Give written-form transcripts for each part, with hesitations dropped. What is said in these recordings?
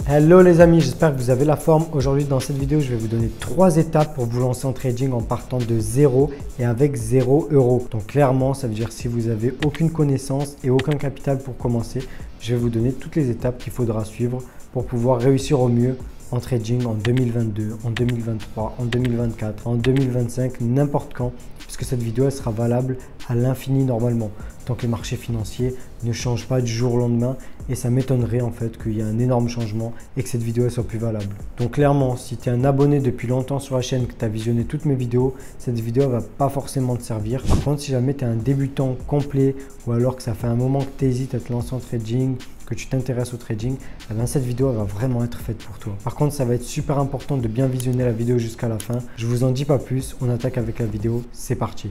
Hello les amis, j'espère que vous avez la forme. Aujourd'hui dans cette vidéo, je vais vous donner 3 étapes pour vous lancer en trading en partant de 0 et avec 0 euros. Donc clairement, ça veut dire si vous n'avez aucune connaissance et aucun capital pour commencer, je vais vous donner toutes les étapes qu'il faudra suivre pour pouvoir réussir au mieux en trading en 2022, en 2023, en 2024, en 2025, n'importe quand, puisque cette vidéo elle sera valable à l'infini normalement. Tant que les marchés financiers ne changent pas du jour au lendemain et ça m'étonnerait en fait qu'il y ait un énorme changement et que cette vidéo elle soit plus valable. Donc clairement, si tu es un abonné depuis longtemps sur la chaîne, que tu as visionné toutes mes vidéos, cette vidéo ne va pas forcément te servir. Par contre, si jamais tu es un débutant complet ou alors que ça fait un moment que tu hésites à te lancer en trading, que tu t'intéresses au trading, eh bien cette vidéo elle va vraiment être faite pour toi. Par contre, ça va être super important de bien visionner la vidéo jusqu'à la fin. Je vous en dis pas plus, on attaque avec la vidéo, c'est parti.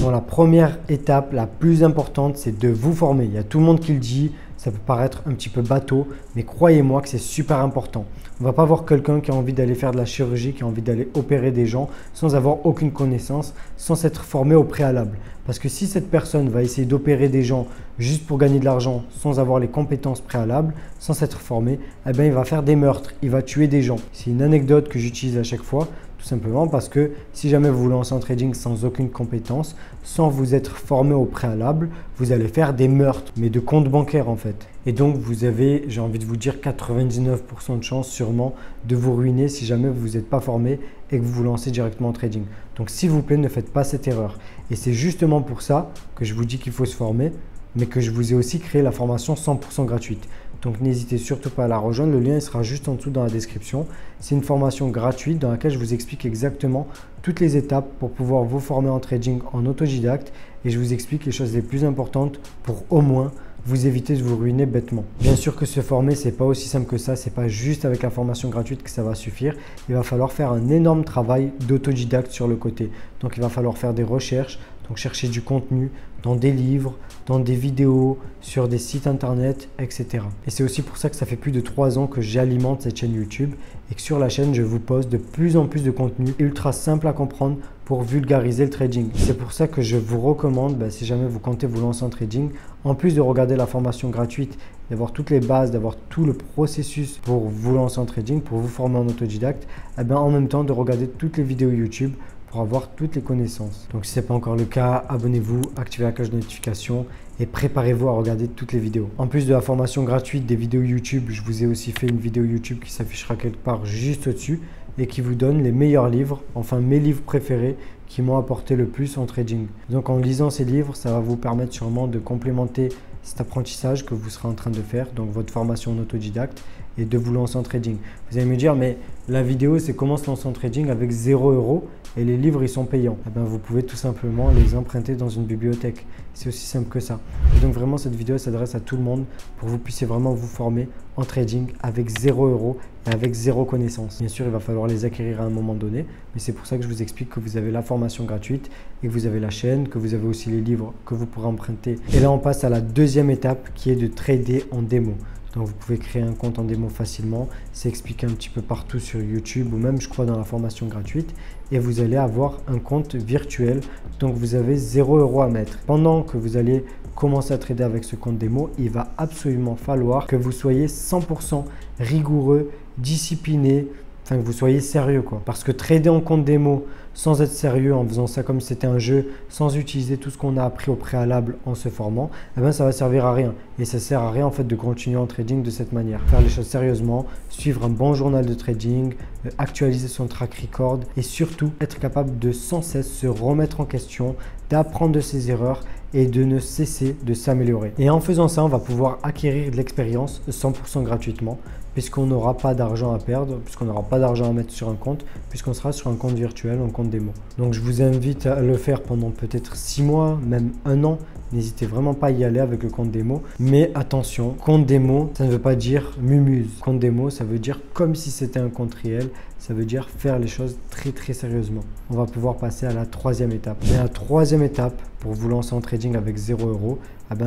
Bon, la première étape, la plus importante, c'est de vous former. Il y a tout le monde qui le dit, ça peut paraître un petit peu bateau, mais croyez-moi que c'est super important. On ne va pas voir quelqu'un qui a envie d'aller faire de la chirurgie, qui a envie d'aller opérer des gens sans avoir aucune connaissance, sans s'être formé au préalable. Parce que si cette personne va essayer d'opérer des gens juste pour gagner de l'argent sans avoir les compétences préalables, sans s'être formé, eh bien, il va faire des meurtres, il va tuer des gens. C'est une anecdote que j'utilise à chaque fois. Tout simplement parce que si jamais vous vous lancez en trading sans aucune compétence, sans vous être formé au préalable, vous allez faire des meurtres, mais de compte bancaire en fait. Et donc vous avez, j'ai envie de vous dire, 99% de chance sûrement de vous ruiner si jamais vous n'êtes pas formé et que vous vous lancez directement en trading. Donc s'il vous plaît, ne faites pas cette erreur. Et c'est justement pour ça que je vous dis qu'il faut se former, mais que je vous ai aussi créé la formation 100% gratuite. Donc n'hésitez surtout pas à la rejoindre, le lien il sera juste en dessous dans la description. C'est une formation gratuite dans laquelle je vous explique exactement toutes les étapes pour pouvoir vous former en trading en autodidacte et je vous explique les choses les plus importantes pour au moins vous éviter de vous ruiner bêtement. Bien sûr que se former, c'est pas aussi simple que ça, c'est pas juste avec la formation gratuite que ça va suffire. Il va falloir faire un énorme travail d'autodidacte sur le côté. Donc il va falloir faire des recherches, donc chercher du contenu dans des livres, dans des vidéos, sur des sites internet, etc. Et c'est aussi pour ça que ça fait plus de 3 ans que j'alimente cette chaîne YouTube et que sur la chaîne, je vous poste de plus en plus de contenu ultra simple à comprendre pour vulgariser le trading. C'est pour ça que je vous recommande, si jamais vous comptez vous lancer en trading, en plus de regarder la formation gratuite, d'avoir toutes les bases, d'avoir tout le processus pour vous lancer en trading, pour vous former en autodidacte, en même temps de regarder toutes les vidéos YouTube pour avoir toutes les connaissances. Donc si ce n'est pas encore le cas, abonnez-vous, activez la cloche de notification et préparez-vous à regarder toutes les vidéos. En plus de la formation gratuite des vidéos YouTube, je vous ai aussi fait une vidéo YouTube qui s'affichera quelque part juste au-dessus et qui vous donne les meilleurs livres, enfin mes livres préférés qui m'ont apporté le plus en trading. Donc en lisant ces livres, ça va vous permettre sûrement de complémenter cet apprentissage que vous serez en train de faire, donc votre formation en autodidacte et de vous lancer en trading. Vous allez me dire, mais la vidéo, c'est comment se lancer en trading avec 0 euros et les livres, ils sont payants. Vous pouvez tout simplement les emprunter dans une bibliothèque. C'est aussi simple que ça. Et donc vraiment, cette vidéo s'adresse à tout le monde pour que vous puissiez vraiment vous former en trading avec 0 euros et avec 0 connaissance. Bien sûr, il va falloir les acquérir à un moment donné, mais c'est pour ça que je vous explique que vous avez la formation gratuite et que vous avez la chaîne, que vous avez aussi les livres que vous pourrez emprunter. Et là, on passe à la deuxième étape qui est de trader en démo. Donc vous pouvez créer un compte en démo facilement, c'est expliqué un petit peu partout sur YouTube ou même je crois dans la formation gratuite et vous allez avoir un compte virtuel, donc vous avez 0 euros à mettre. Pendant que vous allez commencer à trader avec ce compte démo, il va absolument falloir que vous soyez 100% rigoureux, discipliné, que vous soyez sérieux quoi. Parce que trader en compte démo sans être sérieux, en faisant ça comme si c'était un jeu, sans utiliser tout ce qu'on a appris au préalable en se formant, ça va servir à rien. Et ça sert à rien en fait de continuer en trading de cette manière. Faire les choses sérieusement, suivre un bon journal de trading, actualiser son track record et surtout être capable de sans cesse se remettre en question, d'apprendre de ses erreurs et de ne cesser de s'améliorer. Et en faisant ça, on va pouvoir acquérir de l'expérience 100% gratuitement puisqu'on n'aura pas d'argent à perdre, puisqu'on n'aura pas d'argent à mettre sur un compte, puisqu'on sera sur un compte virtuel, un compte démo. Donc je vous invite à le faire pendant peut-être 6 mois, même 1 an. N'hésitez vraiment pas à y aller avec le compte démo. Mais attention, compte démo, ça ne veut pas dire mumuse. Compte démo, ça veut dire comme si c'était un compte réel. Ça veut dire faire les choses très très sérieusement. On va pouvoir passer à la troisième étape. Et la troisième étape pour vous lancer en trading avec 0 euros,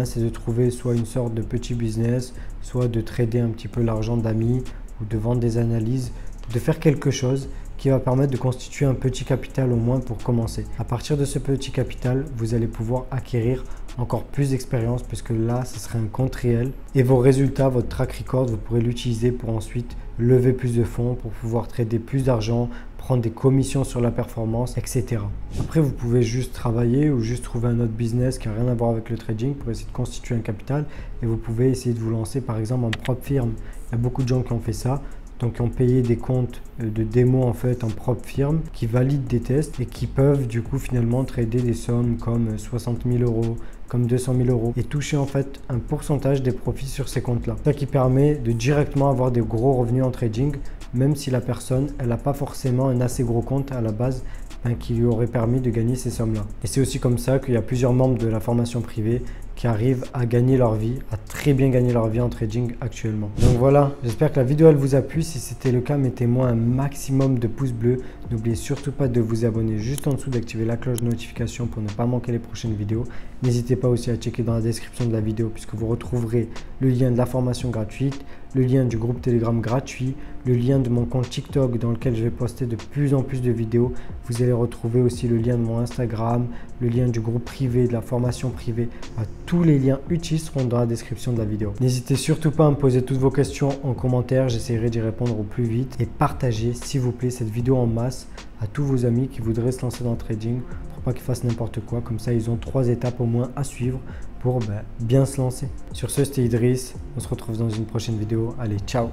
c'est de trouver soit une sorte de petit business, soit de trader un petit peu l'argent d'amis ou de vendre des analyses de faire quelque chose qui va permettre de constituer un petit capital au moins pour commencer. À partir de ce petit capital, vous allez pouvoir acquérir encore plus d'expérience puisque là, ce serait un compte réel et vos résultats, votre track record, vous pourrez l'utiliser pour ensuite lever plus de fonds, pour pouvoir trader plus d'argent, prendre des commissions sur la performance, etc. Après, vous pouvez juste travailler ou juste trouver un autre business qui n'a rien à voir avec le trading pour essayer de constituer un capital et vous pouvez essayer de vous lancer par exemple en propre firme. Il y a beaucoup de gens qui ont fait ça. Donc, qui ont payé des comptes de démo en fait en propre firme, qui valident des tests et qui peuvent du coup finalement trader des sommes comme 60 000 euros, comme 200 000 euros et toucher en fait un pourcentage des profits sur ces comptes-là. Ça qui permet de directement avoir des gros revenus en trading, même si la personne, elle n'a pas forcément un assez gros compte à la base qui lui aurait permis de gagner ces sommes-là. Et c'est aussi comme ça qu'il y a plusieurs membres de la formation privée qui arrivent à gagner leur vie, à très bien gagner leur vie en trading actuellement. Donc voilà, j'espère que la vidéo elle vous a plu. Si c'était le cas, mettez-moi un maximum de pouces bleus. N'oubliez surtout pas de vous abonner juste en dessous, d'activer la cloche de notification pour ne pas manquer les prochaines vidéos. N'hésitez pas aussi à checker dans la description de la vidéo puisque vous retrouverez le lien de la formation gratuite, le lien du groupe Telegram gratuit, le lien de mon compte TikTok dans lequel je vais poster de plus en plus de vidéos. Vous allez retrouver aussi le lien de mon Instagram, le lien du groupe privé, de la formation privée. Tous les liens utiles seront dans la description de la vidéo. N'hésitez surtout pas à me poser toutes vos questions en commentaire, j'essaierai d'y répondre au plus vite. Et partagez s'il vous plaît cette vidéo en masse à tous vos amis qui voudraient se lancer dans le trading pour pas qu'ils fassent n'importe quoi. Comme ça, ils ont 3 étapes au moins à suivre pour bien se lancer. Sur ce, c'était Idriss. On se retrouve dans une prochaine vidéo. Allez, ciao!